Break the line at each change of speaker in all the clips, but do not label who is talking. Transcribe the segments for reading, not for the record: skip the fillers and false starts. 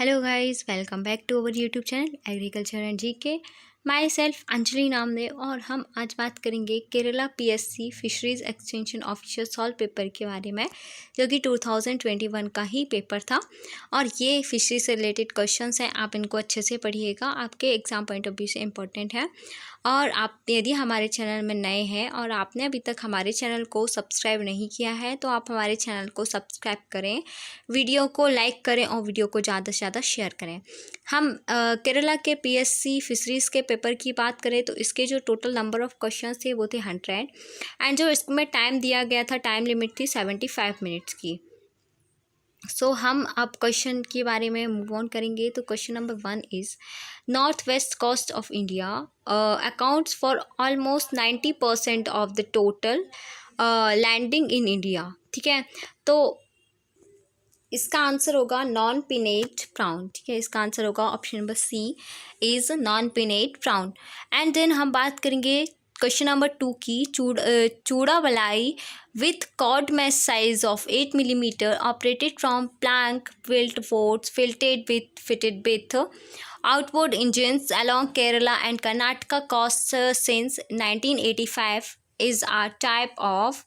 Hello guys, welcome back to our YouTube channel agriculture and GK. My self Anjali Namde और हम आज बात करेंगे Kerala PSC fisheries extension official solve paper के बारे में, जो कि 2021 का ही पेपर था। और ये फिशरी से रिलेटेड क्वेश्चंस हैं, आप इनको अच्छे से पढ़िएगा, आपके एग्ज़ाम पॉइंट ऑफ व्यू से इम्पोर्टेंट है। और आप यदि हमारे चैनल में नए हैं और आपने अभी तक हमारे चैनल को सब्सक्राइब नहीं किया है तो आप हमारे चैनल को सब्सक्राइब करें, वीडियो को लाइक करें और वीडियो को ज़्यादा से ज़्यादा शेयर करें। हम केरला के पीएससी फिशरीज़ के पेपर की बात करें तो इसके जो टोटल नंबर ऑफ़ क्वेश्चंस थे वो थे 100 एंड जो इसमें टाइम दिया गया था, टाइम लिमिट थी 75 मिनट्स की। हम अब क्वेश्चन के बारे में मूव ऑन करेंगे। तो question number 1 is north west coast of India accounts for almost 90% of the total landing in India. ठीक है, तो इसका आंसर होगा नॉन पिनेट प्राउन। ठीक है, इसका आंसर होगा option number C is non penaeid prawn. And then हम बात करेंगे क्वेश्चन नंबर 2 की चूड़ा बलाई with cod mesh size of 8 millimeter operated from plank built boats fitted with outboard engines along Kerala and Karnataka coast since 1985 is a type of।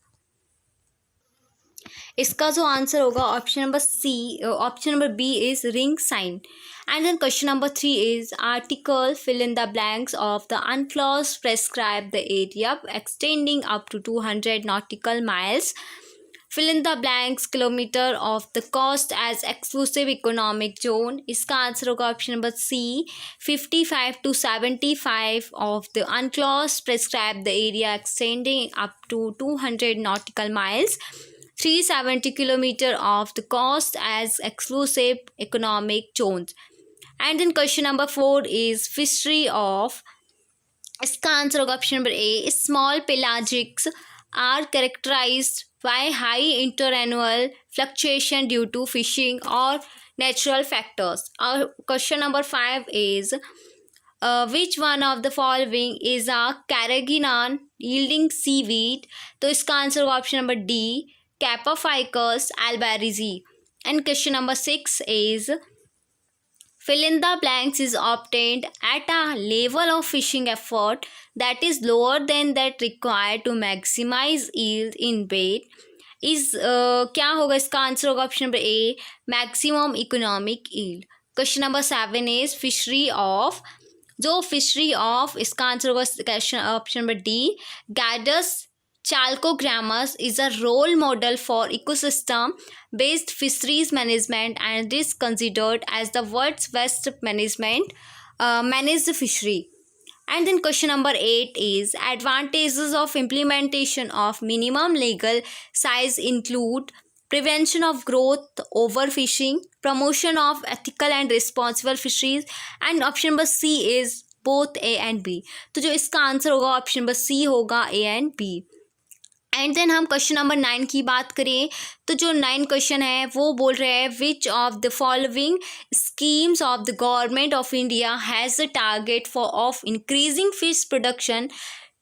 इसका जो answer होगा option number C, option number B is ring seine. And then question number 3 इज article fill in the blanks of the unclosed prescribe the area extending up to 200 nautical miles, fill in the blanks kilometer of the coast as exclusive economic zone। इसका answer होगा option number C 55 to 75 of the unclosed prescribe the area extending up to 200 nautical miles, 370 kilometer of the coast as exclusive economic zones। And then question number 4 is fishery of। इसका answer होगा option number A small pelagics are characterised by high interannual fluctuation due to fishing और natural factors. और question number 5 is which one of the following is a carrageenan yielding seaweed. तो इसका answer होगा option number D Capophycus albarizi। And question number 6 is fill in the blanks is obtained at a level of fishing effort that is lower than that required to maximize yield in bait is क्या होगा? इसका answer होगा option number A maximum economic yield. Question number 7 is fishery of. जो fishery of, इसका answer होगा option number D Gadus Chalcogramus is a role model for ecosystem-based fisheries management and is considered as the world's best managed fishery। And then question number 8 is advantages of implementation of minimum legal size include prevention of growth overfishing, promotion of ethical and responsible fisheries, and option number C is both A and B। तो जो इसका answer होगा option number सी होगा A and B। And then हम question number 9 की बात करें तो जो 9 क्वेश्चन है वो बोल रहे हैं which of the following schemes of the government of India has the target for of increasing fish production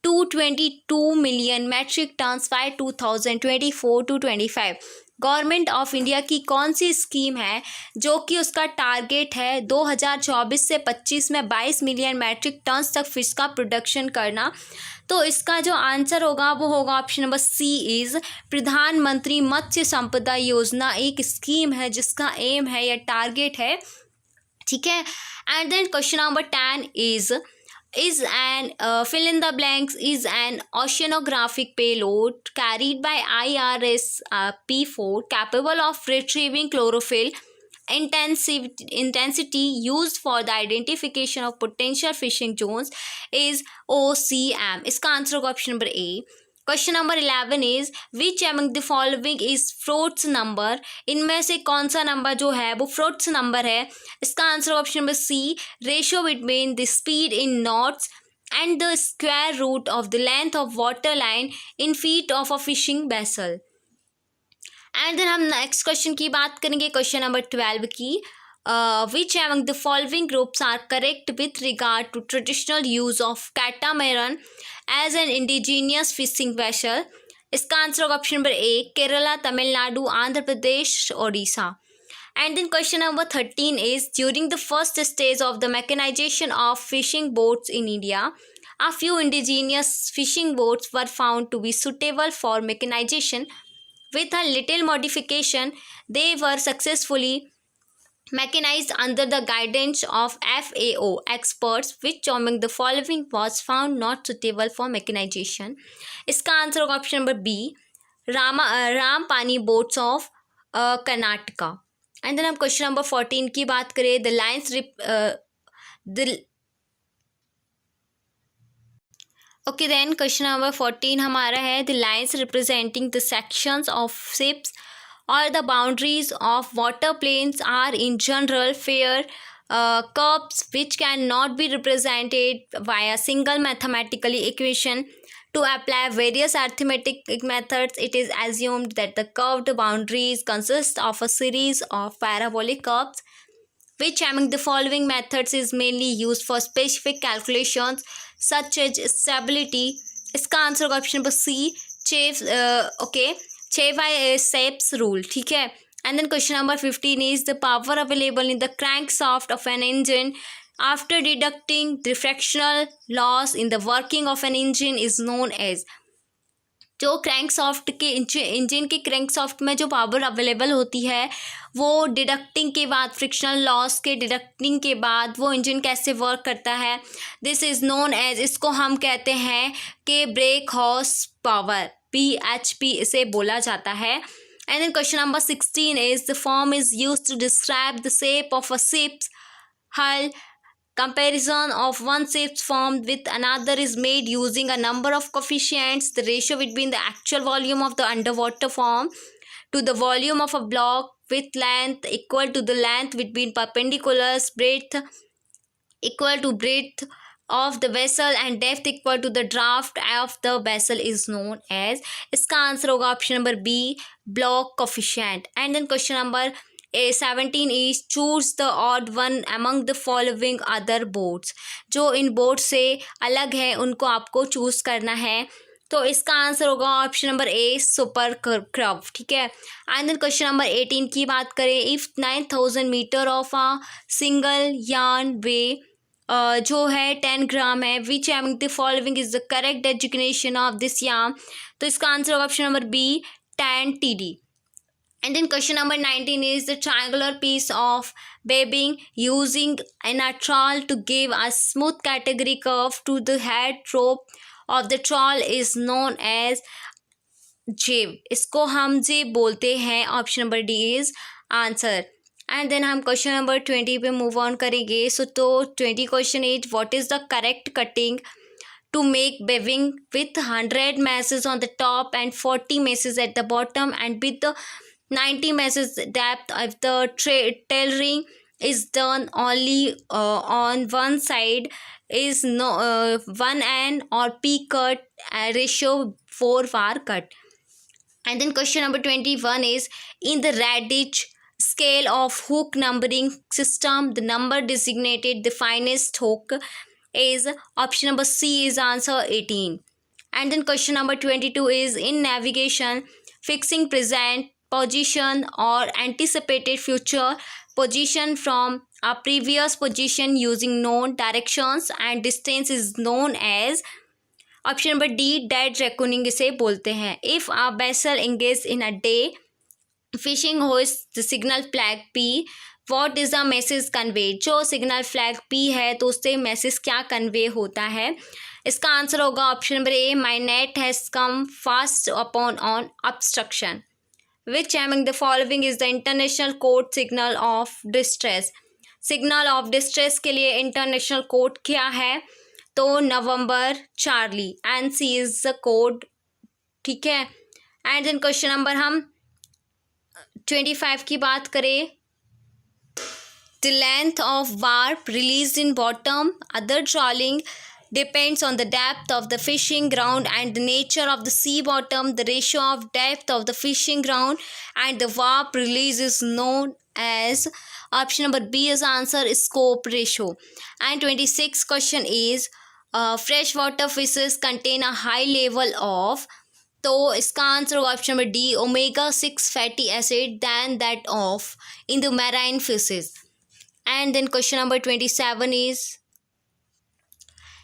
to 22 million metric tonnes by 2024 to 25। Government of India की कौन सी स्कीम है जो कि उसका टारगेट है 2024 से 25 में 22 मिलियन मैट्रिक टन्स तक फिश का प्रोडक्शन करना। तो इसका जो आंसर होगा वो होगा ऑप्शन नंबर सी इज़ प्रधानमंत्री मत्स्य संपदा योजना। एक स्कीम है जिसका एम है या टारगेट है। ठीक है, and then question number 10 is an fill in the blanks is an oceanographic payload carried by IRS P4 capable of retrieving chlorophyll intensity used for the identification of potential fishing zones is OCM। इसका answer होगा option number A. Question number 11 is which among the following is fronts number. इनमें से कौन सा number जो है वो fruits number है। इसका answer option number C ratio between the speed in knots and the square root of the length of water line in feet of a fishing vessel. And then हम next question की बात करेंगे, question number 12 की which among the following groups are correct with regard to traditional use of catamaran as an indigenous fishing vessel। इसका answer होगा option number A Kerala, Tamil Nadu, Andhra Pradesh, Odisha. And then question number 13 is during the first stage of the mechanization of fishing boats in India, a few indigenous fishing boats were found to be suitable for mechanization. With a little modification, they were successfully mechanized under the guidance of FAO experts, which among the following was found not suitable for mechanization. इसका answer होगा option number B, Rampani boats of Karnataka. And then हम question number 14 की बात करें. The lines okay then question number 14 हमारा है the lines representing the sections of ships or the boundaries of water planes are in general fair curves which cannot be represented via single mathematical equation. To apply various arithmetic methods, it is assumed that the curved boundaries consist of a series of parabolic curves. Which among the following methods is mainly used for specific calculations such as stability? इसका answer होगा option number C, Chevy-Chapes rule. ठीक है. And then question number 15 is the power available in the crankshaft of an engine after deducting the fractional loss in the working of an engine is known as. जो crankshaft के engine के crankshaft में जो power available होती है वो deducting के बाद, फ्रिक्शनल लॉस के डिडक्टिंग के बाद वो इंजन कैसे वर्क करता है, दिस इज़ नोन एज, इसको हम कहते हैं कि ब्रेक हॉर्स पावर, BHP इसे बोला जाता है. And then question number 16 is the form is used to describe the shape of a ship's hull. Comparison of one ship's form with another is made using a number of coefficients. The ratio between the actual volume of the underwater form to the volume of a block with length equal to the length between perpendiculars, breadth equal to breadth of the vessel and depth equal to the draft of the vessel is known as. इसका answer होगा option number B, block coefficient. And then question number 17 is choose the odd one among the following other boats. जो इन boat से अलग है उनको आपको choose करना है. तो इसका आंसर होगा ऑप्शन नंबर ए, सुपर क्रव. ठीक है. एंड देन क्वेश्चन नंबर 18 की बात करें. If 9000 metre of a single yarn weighs जो है 10 ग्राम है, which among the following is the correct designation of this yarn. तो इसका आंसर होगा option number B, 10 TD. And then question number 19 is the triangular piece of webbing using an trawl to give a smooth category curve to the head rope of the trawl is known as jib. इसको हम jib बोलते हैं. Option number D is answer. And then हम question number 20 पे move on करेंगे. So तो 20 question is what is the correct cutting to make webbing with 100 meshes on the top and 40 meshes at the bottom and with the 90 meshes depth of the tailoring is done only on one side is no 1N or P cut ratio 4 var cut. And then question number 21 is in the Radich scale of hook numbering system the number designated the finest hook is option number C is answer 18. And then question number 22 is in navigation fixing present position or anticipated future position from a previous position using known directions and distance is known as option number D, dead reckoning इसे बोलते हैं. If a vessel engaged in a day fishing hoists the signal flag P, what is the message conveyed. जो signal flag P है तो उससे message क्या convey होता है. इसका आंसर होगा option number A, my net has come fast upon on obstruction. Which among the following is the international code signal of distress. Signal of distress के लिए इंटरनेशनल कोड क्या है. तो November Charlie and C is the code. ठीक है. And then question number हम 25 की बात करें. The length of warp released in bottom other trawling depends on the depth of the fishing ground and the nature of the sea bottom. The ratio of depth of the fishing ground and the warp release is known as option number B is answer scope ratio. And 26th question is freshwater fishes contain a high level of तो इसका answer होगा option number D, omega 6 fatty acid than that of in the marine fishes. And then question number 27 is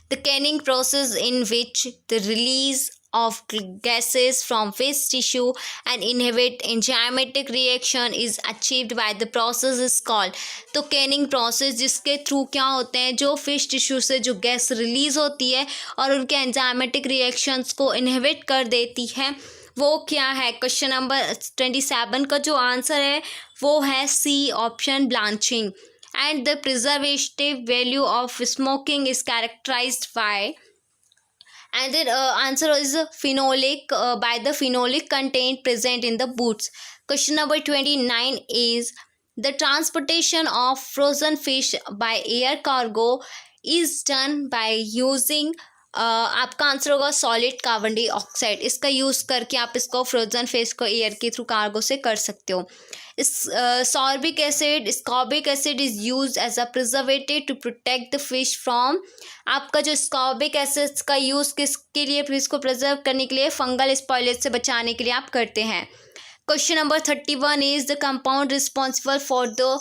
the canning process, in which the release of gases from fish tissue and inhibit enzymatic reaction is achieved by the process is called. तो Canning process जिसके through क्या होते हैं, जो fish tissue से जो gas release होती है और उनके एंजाइमेटिक रिएक्शंस को इनहिबिट कर देती है, वो क्या है. क्वेश्चन नंबर 27 का जो आंसर है वो है C option, blanching. And the preservative value of smoking is characterized by, and the answer is phenolic, by the phenolic content present in the boots. Question number 29 is the transportation of frozen fish by air cargo is done by using, आपका answer होगा solid carbon dioxide. इसका use करके आप इसको frozen fish को air के through cargo से कर सकते हो. इस sorbic acid, ascorbic acid is use as a preservative to protect the fish from. आपका जो स्कॉर्बिक एसिड का यूज़ किसके लिए, फिश को प्रिजर्व करने के लिए, फंगल स्पॉयलेज से बचाने के लिए आप करते हैं. Question number 31 is the compound responsible for the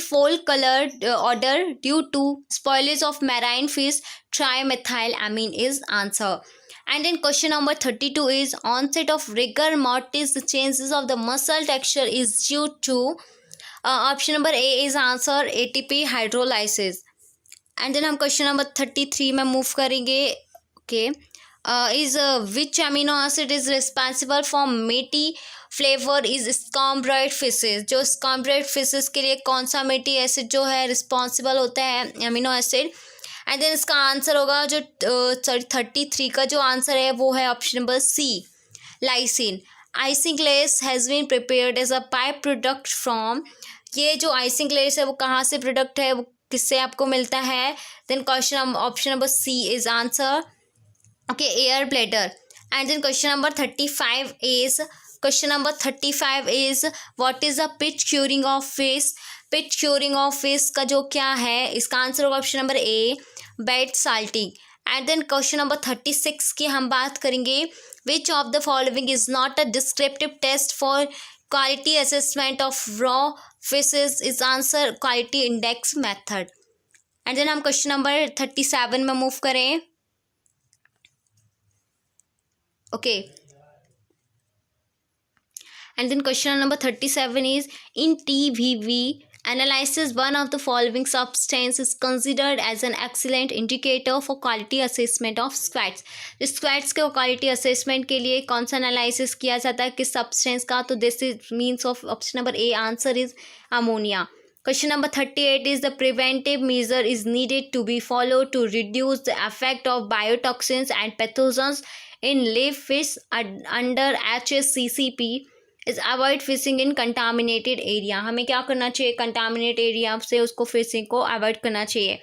fall color odor due to spoilage of marine fish, trimethylamine is answer. And then question number 32 is onset of rigor mortis, the changes of the muscle texture is due to, option number A is answer, ATP hydrolysis. And then हम question number 33 में move करेंगे. Okay, is which amino acid is responsible for meaty flavor is scombroid fishes. जो scombroid fishes के लिए कौन सा meaty acid जो है रिस्पॉन्सिबल होता है, अमीनो एसिड. एंड देन इसका आंसर होगा जो 33 का जो आंसर है वो है option number C, lysine. Icing glaze has been prepared as a by product from. ये जो आइसिंग ग्लेस है वो कहाँ से प्रोडक्ट है, वो किससे आपको मिलता है. Then question option number C is answer. Okay, air bladder. And then question number 35 is, question number 35 is what is the pitch curing of fish. Pitch curing of fish का जो क्या है, इसका आंसर होगा option number A, bed salting. And then question number 36 की हम बात करेंगे. Which of the following is not a descriptive test for quality assessment of raw fishes is answer, quality index method. And then हम question number 37 में move करें. Okay, and then question number 37 is in TVV analysis, one of the following substance is considered as an excellent indicator for quality assessment of squats. Squats के quality assessment के लिए कौन सा analysis किया जाता है, किस सब्सटेंस का, तो this is means of option number A, answer is ammonia. Question number 38 is the preventive measure is needed to be followed to reduce the effect of biotoxins and pathogens in live fish under HACCP. Is avoid fishing in contaminated area. हमें क्या करना चाहिए, contaminate area से उसको fishing को avoid करना चाहिए.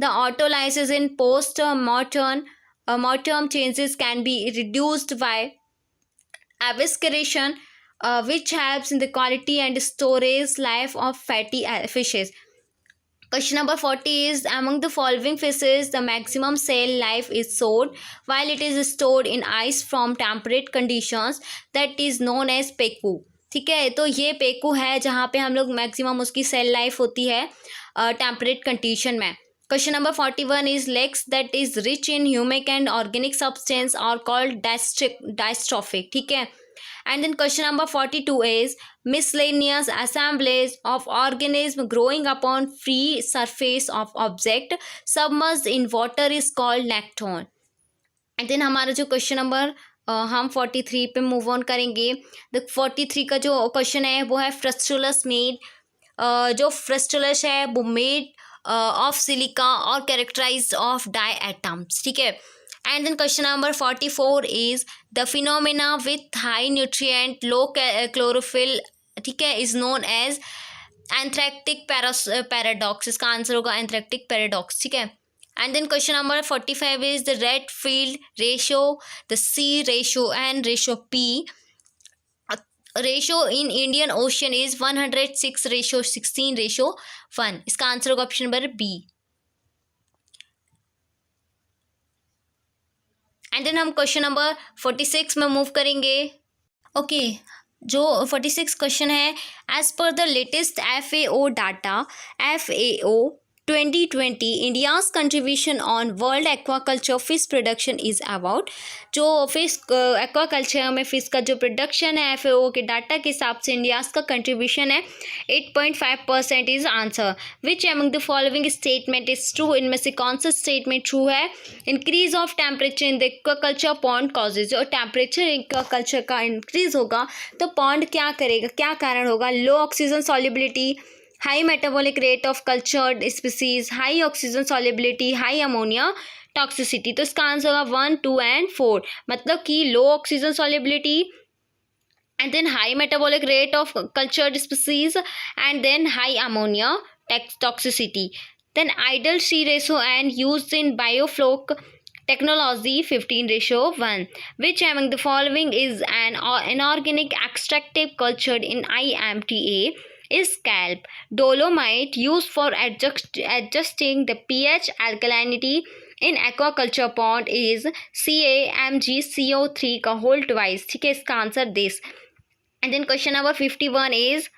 The autolysis in post mortem changes can be reduced by evisceration which helps in the quality and storage life of fatty fishes. Question number 40 is among the following fishes the maximum cell life is stored while it is stored in ice from temperate conditions, that is known as पेकू. ठीक है, तो ये पेकू है जहाँ पे हम लोग maximum उसकी सेल लाइफ होती है टेम्परेट कंडीशन में. Question number 41 is legs that is rich in humic and organic substance are called dystrophic. ठीक है. And then question number 42 is miscellaneous assemblage of organism growing upon free surface of object submerged in water is called nekton. And then हमारा जो question number हम 43 पे move on करेंगे. The 43 का जो question है वो है फ्रस्टुलस मेड. जो फ्रस्टुलस है वो मेड ऑफ सिलिका और कैरेक्टराइज्ड ऑफ डाई एटम्स. ठीक है. And then question number 44 is the phenomena with high nutrient low chlorophyll, ठीक है, is known as anthractic paradox. इसका आंसर होगा anthractic paradox. ठीक है. And then question number 45 is the Redfield ratio, the C ratio and ratio P. Ratio in Indian Ocean is 106:16:1. इसका answer होगा option number B. And then हम question number 46 में move करेंगे। Okay, जो 46 question है, as per the latest FAO data, FAO 2020 India's contribution on world aquaculture fish production is about. जो fish aquaculture में fish का जो प्रोडक्शन है FAO के डाटा के हिसाब से इंडियाज़ का कंट्रीब्यूशन है 8.5% is answer. Which among the following statement is true, इनमें से कौन सा स्टेटमेंट ट्रू है। Increase of temperature in the aquaculture pond causes, और टेम्परेचर एक्वाकल्चर का इंक्रीज होगा तो पॉन्ड क्या करेगा, क्या कारण होगा। Low oxygen solubility, high metabolic rate of cultured species, high oxygen solubility, high ammonia toxicity. तो इसका आंसर होगा 1, 2 एंड 4। मतलब कि low oxygen solubility and then high metabolic rate of cultured species and then high ammonia toxicity. Then ideal C ratio and used in biofloc technology 15:1. Which among the following is an inorganic extractive cultured in IMTA? Is scalp. Dolomite used for adjusting the pH alkalinity in aquaculture pond is CaMgCO3 का whole twice. ठीक है, इसका answer this. And then question number 51 is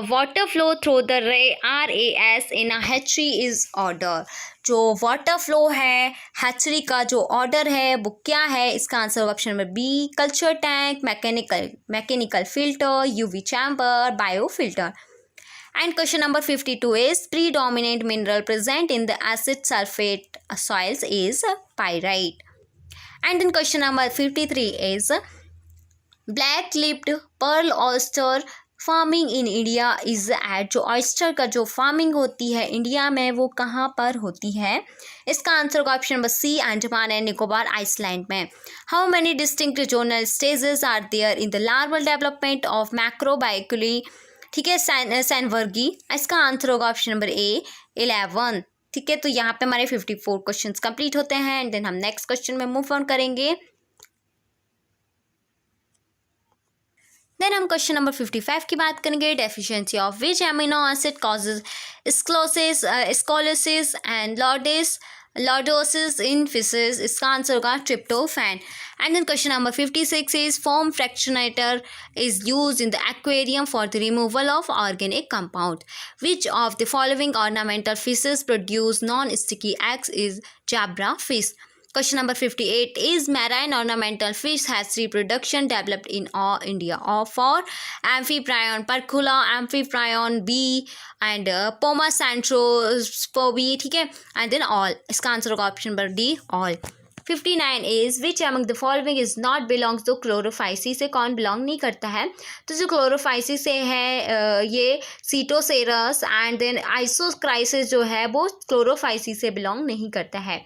water flow through the RAS in a hatchery is order। जो water flow है hatchery का जो order है वो क्या है, इसका आंसर होगा option number B, culture tank, mechanical filter, UV chamber, bio filter. And question number 52 is predominant mineral present in the acid sulfate soils is pyrite। And then question number 53 is black lipped pearl oyster farming in India is at. जो oyster का जो farming होती है India में वो कहाँ पर होती है, इसका आंसर होगा option number C, Andaman and Nicobar island में। How many distinct zonal stages are there in the larval development of मैक्रोबाइकुली। ठीक है, सैनवर्गी। इसका आंसर होगा ऑप्शन नंबर ए, 11। ठीक है, तो यहाँ पे हमारे 54 क्वेश्चन कंप्लीट होते हैं एंड देन हम नेक्स्ट क्वेश्चन में मूव ऑन करेंगे। देन हम क्वेश्चन नंबर 55 की बात करेंगे। Deficiency of which amino acid causes scoliosis and lordosis in fishes, इसका आंसर होगा tryptophan. And then question number 56 is foam fractionator is use in the aquarium for the removal of organic compound. Which of the following ornamental fishes produce non sticky eggs is zebra fish. Question number 58 is marine ornamental fish has reproduction developed in India or for amphiprion Parcula, amphiprion B and Poma Santrospobi। ठीक है, and then all, इसका answer होगा option number D, all। 59 is which among the following is not belongs to Chlorophyceae, से कौन belong नहीं करता है। तो जो क्लोरोफाइसी से है ये सीटोसेरस एंड देन आइसोक्राइसिस जो है वो क्लोरोफाइसी से बिलोंग नहीं करता है।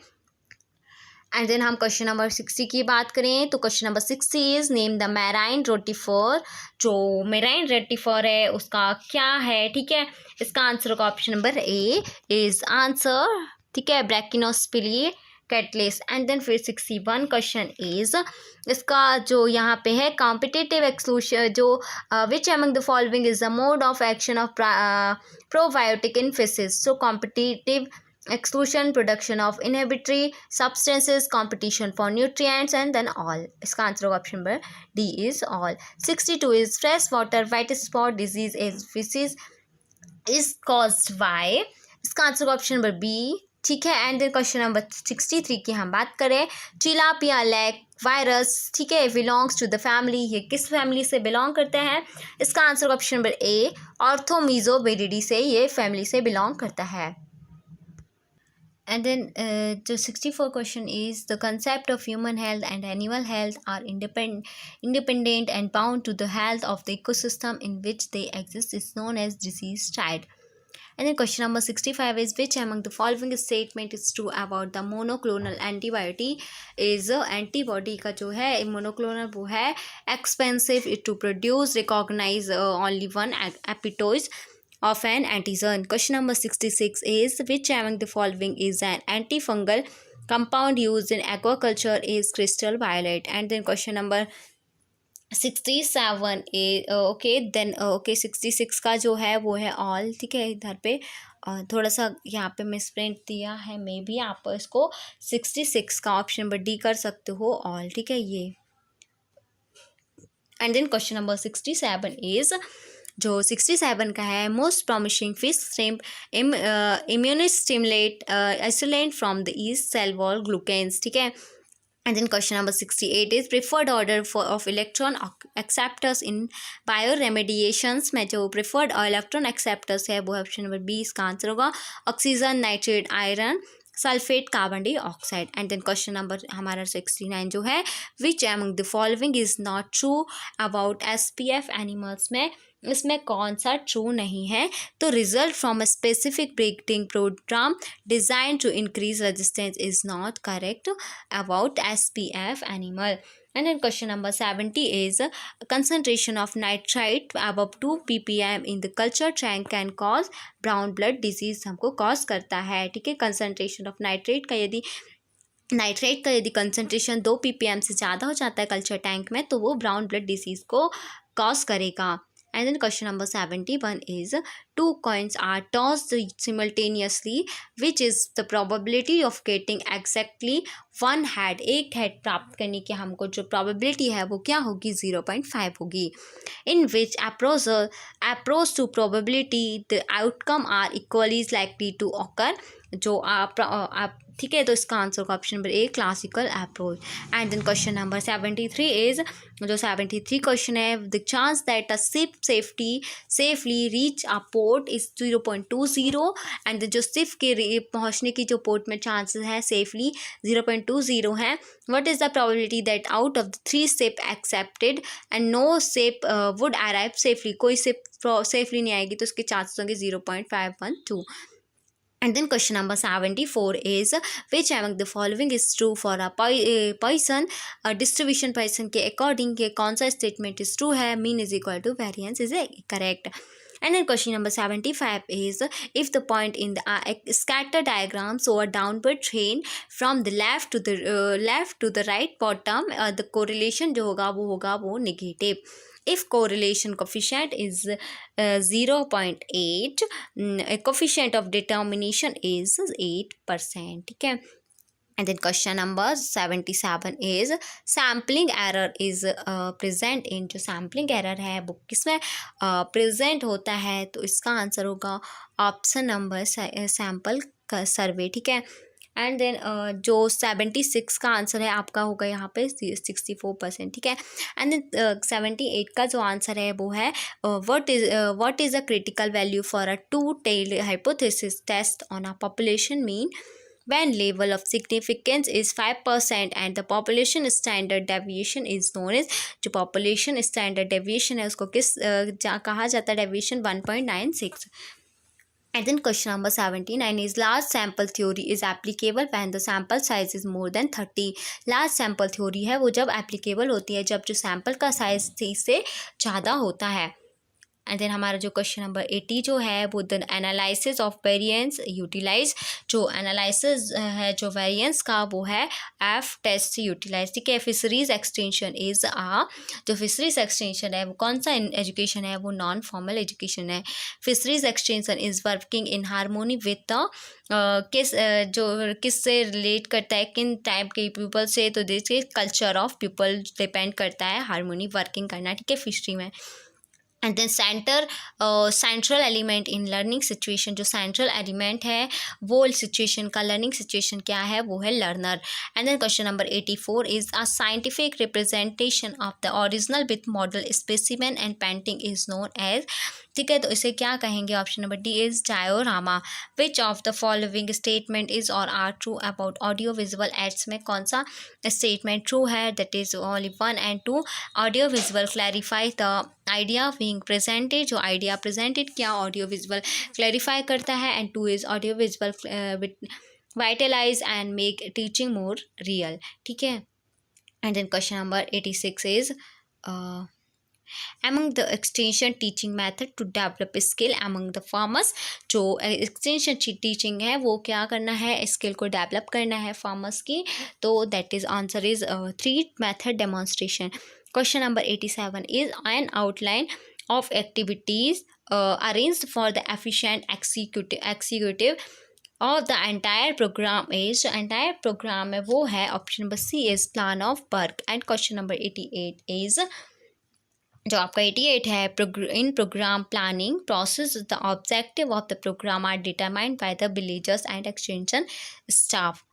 एंड देन हम क्वेश्चन नंबर 60 की बात करें तो question number 60 is name the marine रोटिफर। जो मैराइन रोटिफर है उसका क्या है, ठीक है, इसका आंसर होगा option number A, is answer. ठीक है, ब्रैकिनोस्पिली कैटलिस। एंड देन फिर 61 क्वेश्चन इज इसका जो यहाँ पे है कॉम्पिटिटिव एक्सक्लूशन, जो विच among the following is the mode of action of probiotic in fishes. So competitive exclusion, production of inhibitory substances, competition for nutrients and then all, इसका answer होगा option number D, is all. 62 is fresh water white spot disease is species is caused by, इसका answer होगा option number B. ठीक है, and then question number 63 की हम बात करें, चिलापिया लैक वायरस, ठीक है, बिलोंग्स टू द फैमिली, ये किस फैमिली से बिलोंग करते हैं, इसका आंसर होगा ऑप्शन नंबर ए, ऑर्थोमीजोबेरिडी से ये फैमिली से बिलोंग करता है। And then the 64 question is the concept of human health and animal health are independent and bound to the health of the ecosystem in which they exist is known as disease child। And then question number 65 is which among the following statement is true about the monoclonal antibody is antibody का जो है monoclonal वो है expensive to produce, recognize only one epitope of an antigen। Question number 66 is which among the following is an antifungal compound used in aquaculture is crystal violet। And then question number 67 A okay then okay 66 का जो है वो है all, ठीक है। इधर पे थोड़ा सा यहाँ पे मिसप्रिंट दिया है, मे बी आप इसको 66 का ऑप्शन नंबर डी कर सकते हो ऑल, ठीक है ये। And then question number 67 is, जो 67 का है, most promising fish stream immune stimulate isolate from the yeast cell wall glucans, ठीक है। And then question number 68 is preferred order of electron acceptors in bioremediations में जो preferred electron acceptors है वो option number B इसका answer होगा, oxygen, nitrate, iron, sulphate, carbon dioxide. And then question number हमारा 69 जो है, which among the following is not true about SPF animals में, इसमें कौन सा ट्रू नहीं है? तो result from a specific breeding programme design to increase resistance is not correct about SPF animal. And then question number 70 is, concentration of nitrite above 2 ppm in the culture tank can cause brown blood disease, हमको cause करता है, ठीक है। concentration of nitrate का यदि concentration 2 ppm से ज़्यादा हो जाता है कल्चर टैंक में तो वो ब्राउन ब्लड डिसीज़ को कॉज करेगा। And then question number 71 is, 2 coins are tossed simultaneously which is the probability of getting exactly 1 head, एक हेड प्राप्त करने की हमको जो प्रोबेबिलिटी है वो क्या होगी? 0.5 होगी। In which approach to probability the outcome are equally likely to occur, जो आप ठीक है, तो इसका आंसर होगा option number A, classical approach. And then question number 73 is, जो 73 क्वेश्चन है, the chance that a ship safely reach a port is 0.20, and जो शिप के पहुंचने की जो पोर्ट में चांसेस है सेफली 0.20 है। What is the probability that out of the 3 ship expected and no ship would arrive safely, कोई ship safely नहीं आएगी तो उसके चांसेस होंगे 0.512। And then question number 74 is, which among the following is true for a Poisson distribution Poisson के according के कौन सा statement is true है? mean is equal to variance is correct. And then question number 75 is, if the point in the scatter diagram show a downward train from the left to the right bottom, the correlation जो होगा वो negative. If correlation coefficient is 0.8, coefficient of determination is 8%, ठीक है। And then question number 77 is, sampling error is present in, जो sampling error है वो किसमें present होता है? तो इसका आंसर होगा ऑप्शन नंबर सैम्पल का सर्वे, ठीक है। एंड देन जो 76 का आंसर है आपका होगा यहाँ पे 64%, ठीक है। एंड देन 78 का जो आंसर है वो है, what is a critical value for a 2-tailed hypothesis test on a population mean when level of significance is 5% and the population standard deviation is known as, जो population standard deviation है उसको किस कहा जाता है? deviation 1.96। And then question number 79 is, large sample theory is applicable when the sample size is more than 30। large sample theory है वो जब applicable होती है जब जो sample का size 30 से ज़्यादा होता है। एंड देन हमारा जो क्वेश्चन नंबर 80 जो है वो the analysis of variance utilise, जो एनालिसिस है जो वेरिएंस का वो है एफ टेस्ट यूटिलाइज, ठीक है। फिशरीज एक्सटेंशन इज जो फिशरीज एक्सटेंशन है वो कौन सा एजुकेशन है? वो नॉन फॉर्मल एजुकेशन है। Fisheries extension is working in harmony with the किससे रिलेट करता है, किन टाइप के पीपल से? तो देखिए कल्चर ऑफ पीपल डिपेंड करता है हारमोनी वर्किंग करना, ठीक है, फिशरी में। And then central element in learning situation, जो सेंट्रल एलिमेंट है वो सिचुएशन का लर्निंग सिचुएशन क्या है? वो है learner. And then question number 84 is, a scientific representation of the original with model specimen and painting is known as, ठीक है, तो इसे क्या कहेंगे? Option number D is diorama. Which of the following statement is और are true about audio visual aids में कौन सा स्टेटमेंट ट्रू है? That is only 1 and 2। Audio visual clarify the idea being presented, जो आइडिया प्रेजेंटेड क्या audio visual clarify करता है। And 2 is audio visual vitalize and make teaching more real, ठीक है। And then question number 86 is, among the extension teaching method to develop skill among the farmers, जो extension teaching है वो क्या करना है? स्किल को डेवलप करना है फार्मर्स की, तो that is answer is 3 method demonstration। Question number 87 is an outline of activities arranged for the efficient executive of the entire program is, जो entire program है वो है option number C is plan of work. And question number 88 is, जो आपका 88 है, in program planning process the objective of the program are determined by the villagers and extension staff.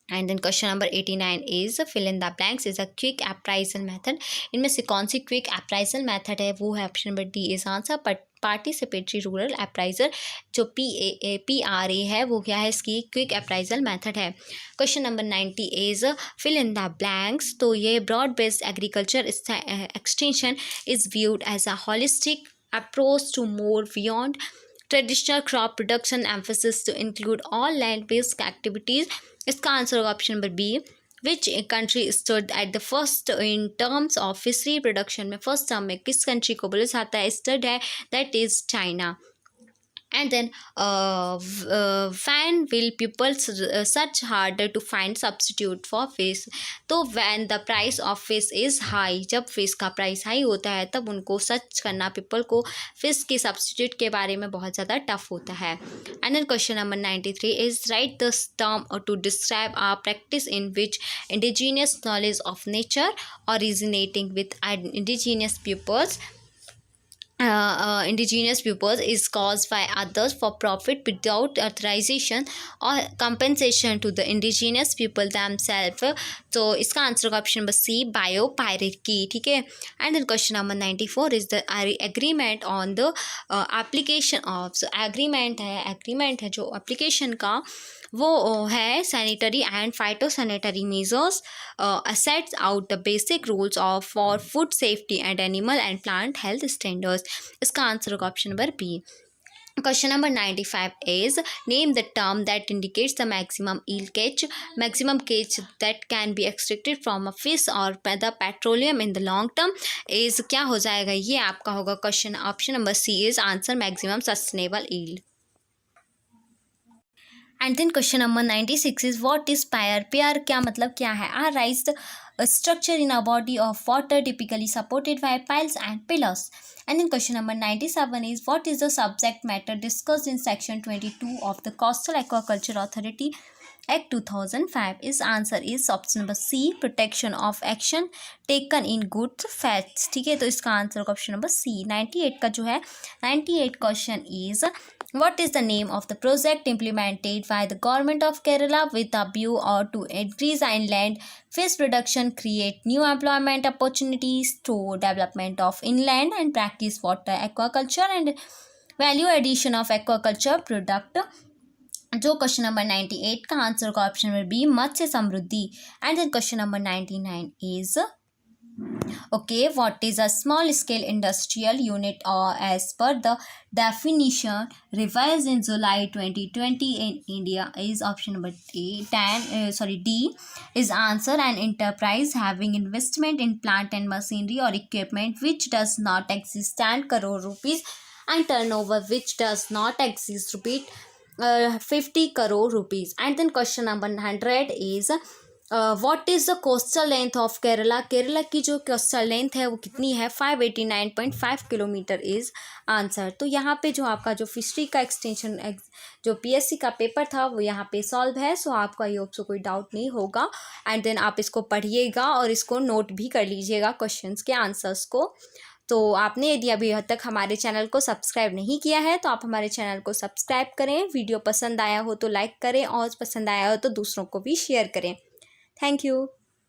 And then question number 89 is fill in the blanks is a quick appraisal method. इनमें से कौन सी quick appraisal method है, वो है option number D is answer participatory rural appraiser. जो PRA है वो क्या है, इसकी क्विक अप्राइजल मेथड है. Question number 90 is fill in the blanks. तो ये broad based agriculture extension is viewed as a holistic approach to more beyond traditional crop production emphasis to include all land based activities. इसका answer होगा option number B. Which country stood at the first in terms of fishery production में first term में किस country को बोला जाता है, stud है, that is China. And then when will people search harder to find substitute for fish? तो when the price of fish is high, जब fish का price high होता है तब उनको सर्च करना people को fish के substitute के बारे में बहुत ज़्यादा tough होता है. And then question number 93 is write the term to describe a practice in which indigenous knowledge of nature originating with indigenous peoples is caused by others for profit without authorization or compensation to the indigenous people themselves. तो इसका answer होगा option number C biopiracy. ठीक है. And then question number 94 is the agreement on the application of. Agreement है जो application का वो है sanitary and phytosanitary measures sets out the basic rules of for food safety and animal and plant health standards. इसका answer होगा option number B. Question number 95 is name the term that indicates the maximum eel catch. Maximum catch that can be extracted from a fish or the petroleum in the long term is क्या हो जाएगा, ये आपका होगा question. Option number C is answer maximum sustainable yield. And then question number 96 is what is pier. Pair क्या मतलब क्या है. Are raise structure in a body of water typically supported by piles and pillars. And then question number 97 is what is the subject matter discussed in section 22 of the Coastal Aquaculture Authority Act 2005. Is answer is option number C protection of action taken in good faith. ठीक है, तो इसका answer होगा option number सी. 98 का जो है 98 question is what is the name of the project implemented by the government of Kerala with a view or to increase inland fish production, create new employment opportunities through development of inland and practice water aquaculture and value addition of aquaculture product. जो question number 98 का answer होगा option number B Matsya Samriddhi. And then question number 99 is okay, what is a small scale industrial unit or as per the definition revised in July 2020 in India is option number D is answer an enterprise having investment in plant and machinery or equipment which does not exist 10 crore rupees and turnover which does not exist 50 crore rupees. And then question number 100 is what is the coastal length of Kerala. Kerala की जो coastal length है वो कितनी है, 589.5 kilometre is answer. तो यहाँ पे जो आपका जो फिशरी का एक्सटेंशन जो PSC का पेपर था वो यहाँ पे सॉल्व है. सो आपका ये आपसे कोई डाउट नहीं होगा. एंड देन आप इसको पढ़िएगा और इसको नोट भी कर लीजिएगा क्वेश्चंस के आंसर्स को. तो आपने यदि अभी तक हमारे चैनल को सब्सक्राइब नहीं किया है तो आप हमारे चैनल को सब्सक्राइब करें. वीडियो पसंद आया हो तो लाइक करें और पसंद आया हो तो दूसरों को भी शेयर करें. Thank you.